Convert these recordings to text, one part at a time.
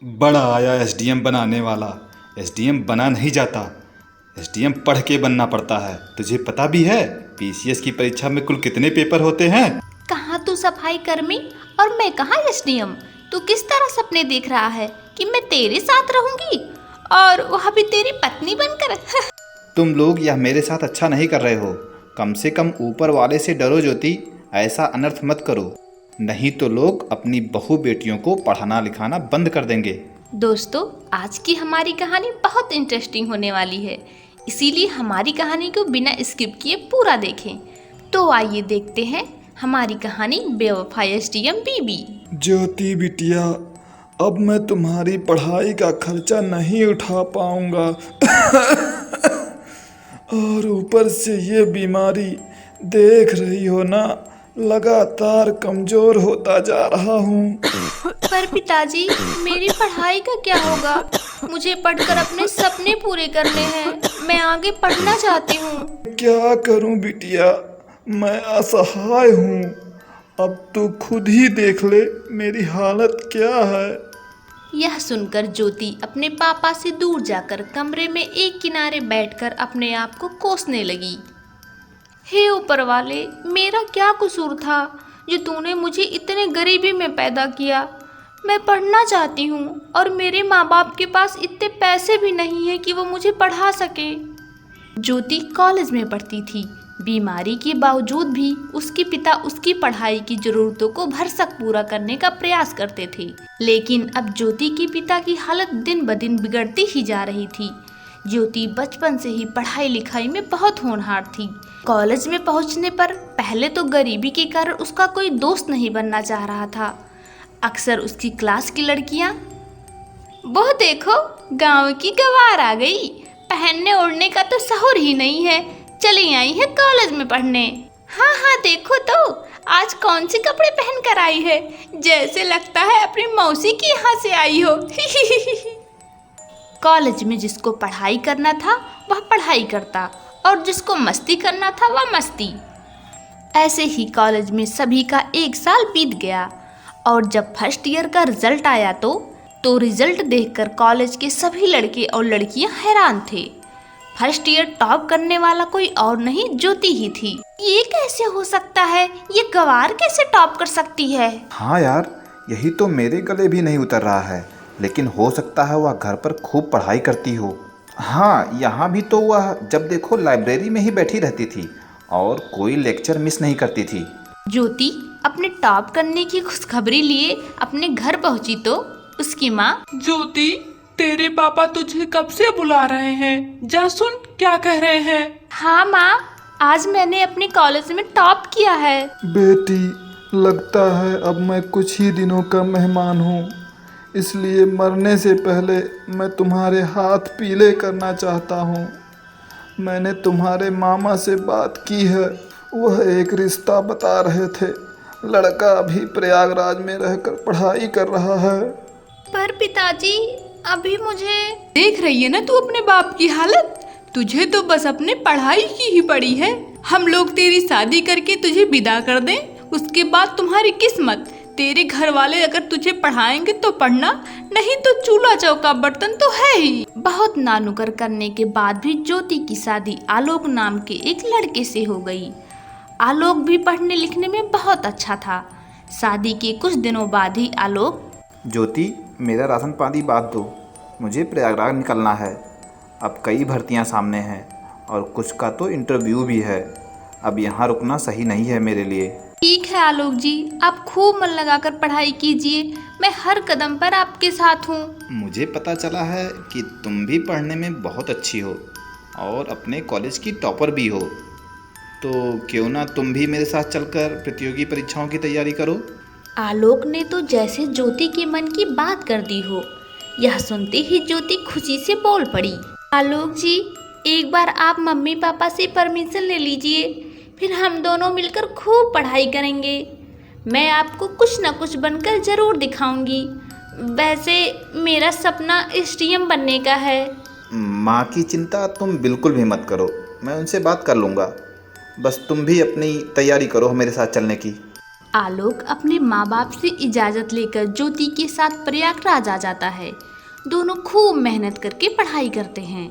बड़ा आया एसडीएम बनाने वाला। एसडीएम बना नहीं जाता, एसडीएम पढ़ के बनना पड़ता है। तुझे पता भी है पीसीएस की परीक्षा में कुल कितने पेपर होते हैं? कहाँ तू सफाई कर्मी और मैं कहाँ एसडीएम। तू किस तरह सपने देख रहा है कि मैं तेरे साथ रहूंगी और वह भी तेरी पत्नी बनकर। तुम लोग यह मेरे साथ अच्छा नहीं कर रहे हो। कम से कम ऊपर वाले से डरो ज्योति, ऐसा अनर्थ मत करो, नहीं तो लोग अपनी बहू बेटियों को पढ़ाना लिखाना बंद कर देंगे। दोस्तों, आज की हमारी कहानी बहुत इंटरेस्टिंग होने वाली है, इसीलिए हमारी कहानी को बिना स्किप किए पूरा देखें। तो आइए देखते हैं हमारी कहानी बेवफा एसडीएम बीबी। ज्योति बिटिया, अब मैं तुम्हारी पढ़ाई का खर्चा नहीं उठा पाऊंगा। और ऊपर से ये बीमारी, देख रही हो ना, लगातार कमजोर होता जा रहा हूँ। पर पिताजी, मेरी पढ़ाई का क्या होगा? मुझे पढ़कर अपने सपने पूरे करने हैं। मैं आगे पढ़ना चाहती हूँ। क्या करूँ बिटिया, मैं असहाय हूँ। अब तू खुद ही देख ले मेरी हालत क्या है। यह सुनकर ज्योति अपने पापा से दूर जाकर कमरे में एक किनारे बैठकर अपने आप को कोसने लगी। हे ऊपर वाले, मेरा क्या कसूर था जो तूने मुझे इतने गरीबी में पैदा किया? मैं पढ़ना चाहती हूँ और मेरे माँ बाप के पास इतने पैसे भी नहीं है कि वो मुझे पढ़ा सके। ज्योति कॉलेज में पढ़ती थी। बीमारी के बावजूद भी उसके पिता उसकी पढ़ाई की जरूरतों को भरसक पूरा करने का प्रयास करते थे। लेकिन अब ज्योति के पिता की हालत दिन ब दिन बिगड़ती ही जा रही थी। ज्योति बचपन से ही पढ़ाई लिखाई में बहुत होनहार थी। कॉलेज में पहुंचने पर पहले तो गरीबी के कारण उसका कोई दोस्त नहीं बनना चाह रहा था। अक्सर उसकी क्लास की लड़कियां, वो देखो गांव की गवार आ गई, पहनने ओढ़ने का तो सहूर ही नहीं है, चली आई है कॉलेज में पढ़ने। हाँ हाँ, देखो तो आज कौन से कपड़े पहन कर आई है, जैसे लगता है अपनी मौसी के यहाँ से आई हो। कॉलेज में जिसको पढ़ाई करना था वह पढ़ाई करता और जिसको मस्ती करना था वह मस्ती। ऐसे ही कॉलेज में सभी का एक साल बीत गया और जब फर्स्ट ईयर का रिजल्ट आया तो रिजल्ट देखकर कॉलेज के सभी लड़के और लड़कियां हैरान थे। फर्स्ट ईयर टॉप करने वाला कोई और नहीं, ज्योति ही थी। ये कैसे हो सकता है? ये गवार कैसे टॉप कर सकती है? हाँ यार, यही तो मेरे गले भी नहीं उतर रहा है। लेकिन हो सकता है वह घर पर खूब पढ़ाई करती हो। हाँ, यहाँ भी तो वह जब देखो लाइब्रेरी में ही बैठी रहती थी और कोई लेक्चर मिस नहीं करती थी। ज्योति अपने टॉप करने की खुशखबरी लिए अपने घर पहुंची तो उसकी माँ, ज्योति, तेरे पापा तुझे कब से बुला रहे हैं, जा सुन क्या कह रहे हैं। हाँ माँ, आज मैंने अपने कॉलेज में टॉप किया है। बेटी, लगता है अब मैं कुछ ही दिनों का मेहमान हूँ, इसलिए मरने से पहले मैं तुम्हारे हाथ पीले करना चाहता हूँ। मैंने तुम्हारे मामा से बात की है, वह एक रिश्ता बता रहे थे। लड़का अभी प्रयागराज में रहकर पढ़ाई कर रहा है। पर पिताजी, अभी मुझे। देख रही है ना तू अपने बाप की हालत, तुझे तो बस अपने पढ़ाई की ही पड़ी है। हम लोग तेरी शादी करके तुझे विदा कर दें, उसके बाद तुम्हारी किस्मत। तेरे घर वाले अगर तुझे पढ़ाएंगे तो पढ़ना, नहीं तो चूल्हा चौका बर्तन तो है ही। बहुत नानुकर करने के बाद भी ज्योति की शादी आलोक नाम के एक लड़के से हो गई। आलोक भी पढ़ने लिखने में बहुत अच्छा था। शादी के कुछ दिनों बाद ही आलोक, ज्योति, मेरा राशन पानी बांध दो, मुझे प्रयागराज निकलना है। अब कई भर्तियां सामने हैं और कुछ का तो इंटरव्यू भी है। अब यहाँ रुकना सही नहीं है मेरे लिए। ठीक है आलोक जी, आप खूब मन लगाकर पढ़ाई कीजिए, मैं हर कदम पर आपके साथ हूँ। मुझे पता चला है कि तुम भी पढ़ने में बहुत अच्छी हो और अपने कॉलेज की टॉपर भी हो, तो क्यों ना तुम भी मेरे साथ चलकर प्रतियोगी परीक्षाओं की तैयारी करो। आलोक ने तो जैसे ज्योति के मन की बात कर दी हो। यह सुनते ही ज्योति खुशी से बोल पड़ी, आलोक जी, एक बार आप मम्मी पापा से परमिशन ले लीजिए, फिर हम दोनों मिलकर खूब पढ़ाई करेंगे। मैं आपको कुछ न कुछ बनकर ज़रूर दिखाऊंगी। वैसे मेरा सपना एसडीएम बनने का है। माँ की चिंता तुम बिल्कुल भी मत करो, मैं उनसे बात कर लूँगा। बस तुम भी अपनी तैयारी करो मेरे साथ चलने की। आलोक अपने माँ बाप से इजाज़त लेकर ज्योति के साथ प्रयागराज आ जाता है। दोनों खूब मेहनत करके पढ़ाई करते हैं।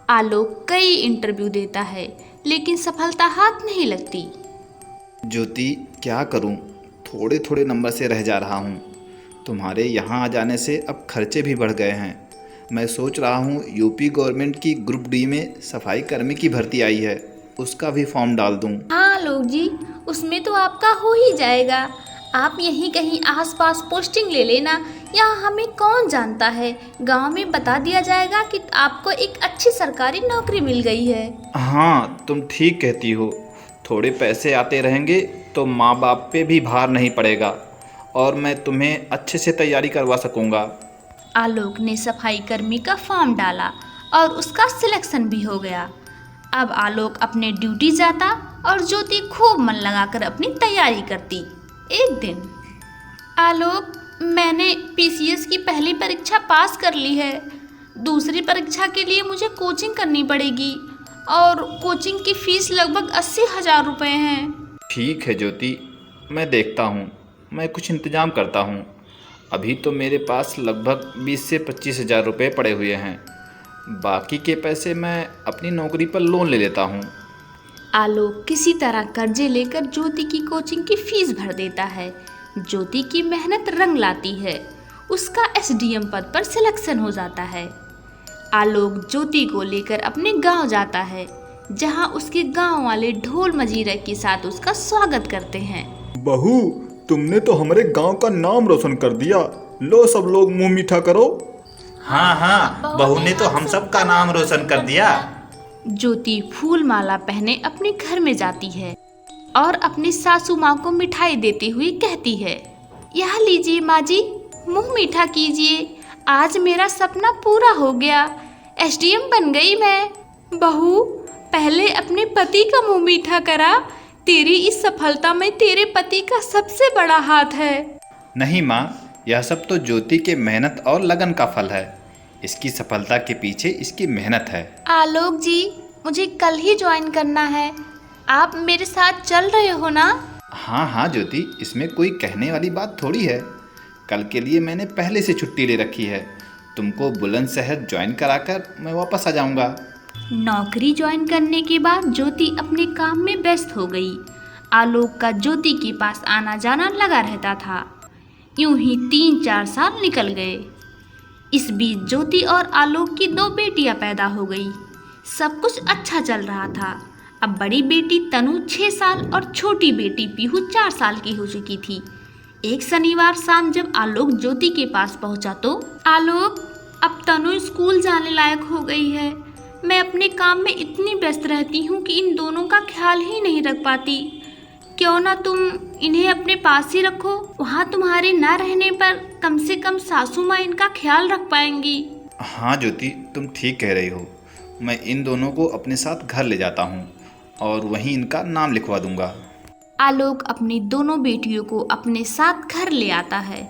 आलोक कई इंटरव्यू देता है लेकिन सफलता हाथ नहीं लगती। ज्योति, क्या करूं? थोड़े थोड़े नंबर से रह जा रहा हूं। तुम्हारे यहाँ आ जाने से अब खर्चे भी बढ़ गए हैं। मैं सोच रहा हूँ यूपी गवर्नमेंट की ग्रुप डी में सफाई कर्मी की भर्ती आई है, उसका भी फॉर्म डाल दूँ। हाँ आलोक जी, उसमें तो आपका हो ही जाएगा। आप यहीं कहीं आसपास पोस्टिंग ले लेना, यहाँ हमें कौन जानता है। गांव में बता दिया जाएगा कि आपको एक अच्छी सरकारी नौकरी मिल गई है। हाँ, तुम ठीक कहती हो। थोड़े पैसे आते रहेंगे तो माँ बाप पे भी भार नहीं पड़ेगा और मैं तुम्हें अच्छे से तैयारी करवा सकूँगा। आलोक ने सफाई कर्मी का फॉर्म डाला और उसका सिलेक्शन भी हो गया। अब आलोक अपने ड्यूटी जाता और ज्योति खूब मन लगाकर अपनी तैयारी करती। एक दिन, आलोक, मैंने पीसीएस की पहली परीक्षा पास कर ली है। दूसरी परीक्षा के लिए मुझे कोचिंग करनी पड़ेगी और कोचिंग की फीस लगभग 80,000 रुपये हैं। ठीक है ज्योति, मैं देखता हूँ, मैं कुछ इंतज़ाम करता हूँ। अभी तो मेरे पास लगभग 20 से 25,000 रुपये पड़े हुए हैं। बाकी के पैसे मैं अपनी नौकरी पर लोन ले लेता हूँ। आलोक किसी तरह कर्जे लेकर ज्योति की कोचिंग की फीस भर देता है। ज्योति की मेहनत रंग लाती है। उसका एसडीएम पद पर सिलेक्शन हो जाता है। आलोक ज्योति को लेकर अपने गांव जाता है, जहां उसके गांव वाले ढोल मजीरा के साथ उसका स्वागत करते हैं। बहू, तुमने तो हमारे गांव का नाम रोशन कर दिया। लो सब लोग मुंह मीठा करो। हाँ हाँ, बहू ने तो हम सब का नाम रोशन कर दिया। ज्योति फूल माला पहने अपने घर में जाती है और अपनी सासू माँ को मिठाई देती हुई कहती है, यह लीजिए माँ जी, मुंह मीठा कीजिए। आज मेरा सपना पूरा हो गया, एसडीएम बन गई मैं। बहू, पहले अपने पति का मुंह मीठा करा। तेरी इस सफलता में तेरे पति का सबसे बड़ा हाथ है। नहीं माँ, यह सब तो ज्योति के मेहनत और लगन का फल है। इसकी सफलता के पीछे इसकी मेहनत है। आलोक जी, मुझे कल ही ज्वाइन करना है। आप मेरे साथ चल रहे हो ना? हाँ हाँ ज्योति, इसमें कोई कहने वाली बात थोड़ी है। कल के लिए मैंने पहले से छुट्टी ले रखी है। तुमको बुलंदशहर ज्वाइन कराकर मैं वापस आ जाऊँगा। नौकरी ज्वाइन करने के बाद ज्योति अपने काम में व्यस्त हो गई। आलोक का ज्योति के पास आना जाना लगा रहता था। यूं ही 3-4 साल निकल गए। इस बीच ज्योति और आलोक की 2 बेटियां पैदा हो गई। सब कुछ अच्छा चल रहा था। अब बड़ी बेटी तनु 6 साल और छोटी बेटी पीहू 4 साल की हो चुकी थी। एक शनिवार शाम जब आलोक ज्योति के पास पहुंचा तो, आलोक, अब तनु स्कूल जाने लायक हो गई है। मैं अपने काम में इतनी व्यस्त रहती हूँ कि इन दोनों का ख्याल ही नहीं रख पाती। क्यों ना तुम इन्हें अपने पास ही रखो। वहाँ तुम्हारे ना रहने पर कम से कम सासू माँ इनका ख्याल रख पाएंगी। हाँ ज्योति, तुम ठीक कह रही हो। मैं इन दोनों को अपने साथ घर ले जाता हूँ और वहीं इनका नाम लिखवा दूंगा। आलोक अपनी दोनों बेटियों को अपने साथ घर ले आता है।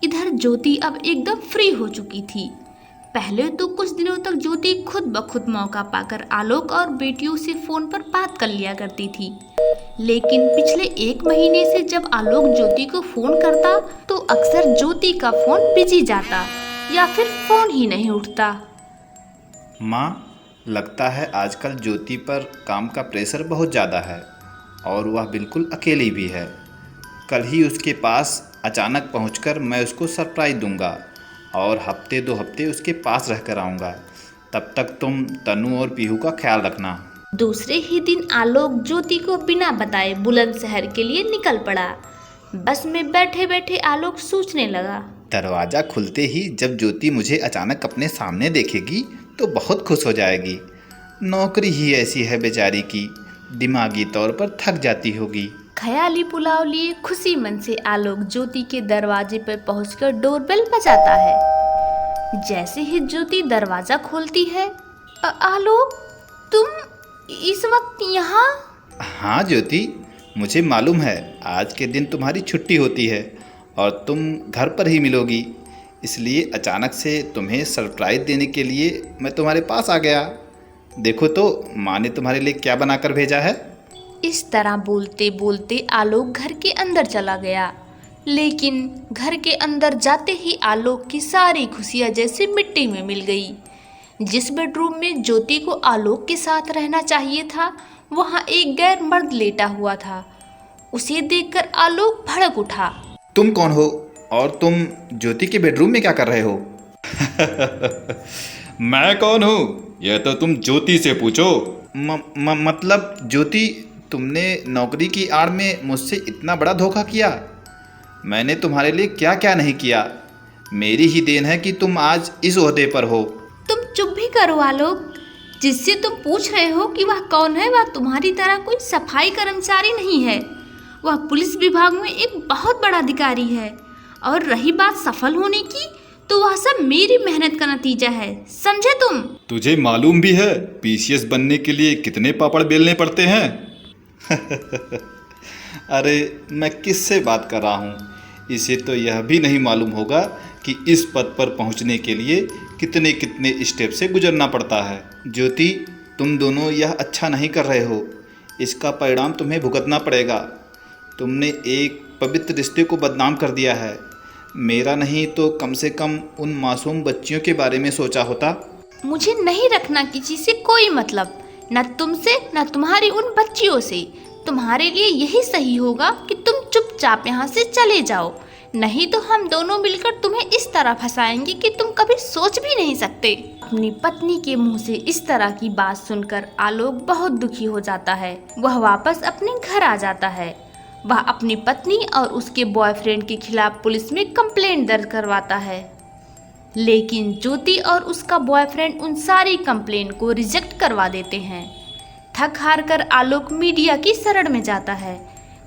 इधर ज्योति अब एकदम फ्री हो चुकी थी। पहले तो कुछ दिनों तक ज्योति खुद ब खुद मौका पाकर आलोक और बेटियों से फ़ोन पर बात कर लिया करती थी। लेकिन पिछले 1 महीने से जब आलोक ज्योति को फ़ोन करता तो अक्सर ज्योति का फ़ोन बिजी जाता या फिर फ़ोन ही नहीं उठता। माँ, लगता है आजकल ज्योति पर काम का प्रेशर बहुत ज़्यादा है और वह बिल्कुल अकेली भी है। कल ही उसके पास अचानक पहुंचकर मैं उसको सरप्राइज़ दूंगा और हफ्ते 2 हफ्ते उसके पास रहकर आऊँगा। तब तक तुम तनु और पीहू का ख्याल रखना। दूसरे ही दिन आलोक ज्योति को बिना बताए बुलंदशहर के लिए निकल पड़ा। बस में बैठे बैठे आलोक सोचने लगा, दरवाज़ा खुलते ही जब ज्योति मुझे अचानक अपने सामने देखेगी तो बहुत खुश हो जाएगी। नौकरी ही ऐसी है बेचारी की, दिमागी तौर पर थक जाती होगी। ख्याली पुलाव लिए खुशी मन से आलोक ज्योति के दरवाजे पर पहुंचकर डोरबेल बजाता है। जैसे ही ज्योति दरवाज़ा खोलती है, आलोक, तुम इस वक्त यहाँ? हाँ ज्योति, मुझे मालूम है आज के दिन तुम्हारी छुट्टी होती है और तुम घर पर ही मिलोगी, इसलिए अचानक से तुम्हें सरप्राइज़ देने के लिए मैं तुम्हारे पास आ गया। देखो तो माँ ने तुम्हारे लिए क्या बनाकर भेजा है। इस तरह बोलते बोलते आलोक घर के अंदर चला गया, लेकिन घर के अंदर जाते ही आलोक की सारी खुशियां जैसे मिट्टी में मिल गई। जिस बेडरूम में ज्योति को आलोक के साथ रहना चाहिए था, वहां एक गैर मर्द लेटा हुआ था। उसे देखकर आलोक भड़क उठा। तुम कौन हो और तुम ज्योति के बेडरूम में क्या कर रहे हो? मैं कौन हूँ यह तो तुम ज्योति से पूछो। मतलब ज्योति, तुमने नौकरी की आड़ में मुझसे इतना बड़ा धोखा किया। मैंने तुम्हारे लिए क्या क्या नहीं किया। मेरी ही देन है कि तुम आज इस ओहदे पर हो। तुम चुप भी करो आलोक। जिससे तुम पूछ रहे हो कि वह कौन है, वह तुम्हारी तरह कोई सफाई कर्मचारी नहीं है। वह पुलिस विभाग में एक बहुत बड़ा अधिकारी है। और रही बात सफल होने की, तो वह सब मेरी मेहनत का नतीजा है, समझे तुम? तुझे मालूम भी है पीसीएस बनने के लिए कितने पापड़ बेलने पड़ते हैं? अरे मैं किससे बात कर रहा हूँ? इसे तो यह भी नहीं मालूम होगा कि इस पद पर पहुँचने के लिए कितने कितने स्टेप से गुजरना पड़ता है। ज्योति, तुम दोनों यह अच्छा नहीं कर रहे हो। इसका परिणाम तुम्हें भुगतना पड़ेगा। तुमने एक पवित्र रिश्ते को बदनाम कर दिया है। मेरा नहीं तो कम से कम उन मासूम बच्चियों के बारे में सोचा होता। मुझे नहीं रखना किसी से कोई मतलब, न तुमसे न तुम्हारी उन बच्चियों से। तुम्हारे लिए यही सही होगा कि तुम चुपचाप यहाँ से चले जाओ, नहीं तो हम दोनों मिलकर तुम्हें इस तरह फंसाएंगे कि तुम कभी सोच भी नहीं सकते। अपनी पत्नी के मुंह से इस तरह की बात सुनकर आलोक बहुत दुखी हो जाता है। वह वापस अपने घर आ जाता है। वह अपनी पत्नी और उसके बॉयफ्रेंड के खिलाफ पुलिस में कंप्लेंट दर्ज करवाता है, लेकिन ज्योति और उसका बॉयफ्रेंड उन सारी कंप्लेंट को रिजेक्ट करवा देते हैं। थक हार कर आलोक मीडिया की शरण में जाता है।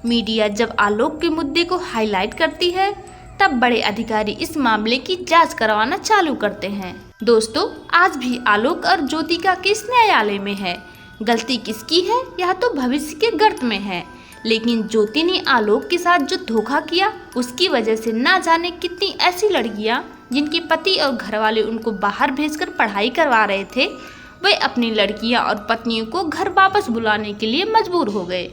मीडिया जब आलोक के मुद्दे को हाईलाइट करती है, तब बड़े अधिकारी इस मामले की जांच करवाना चालू करते हैं। दोस्तों, आज भी आलोक और ज्योति का केस न्यायालय में है। गलती किसकी है, यह तो भविष्य के गर्त में है, लेकिन ज्योति ने आलोक के साथ जो धोखा किया, उसकी वजह से ना जाने कितनी ऐसी लड़कियां जिनके पति और घरवाले उनको बाहर भेजकर पढ़ाई करवा रहे थे, वे अपनी लड़कियां और पत्नियों को घर वापस बुलाने के लिए मजबूर हो गए।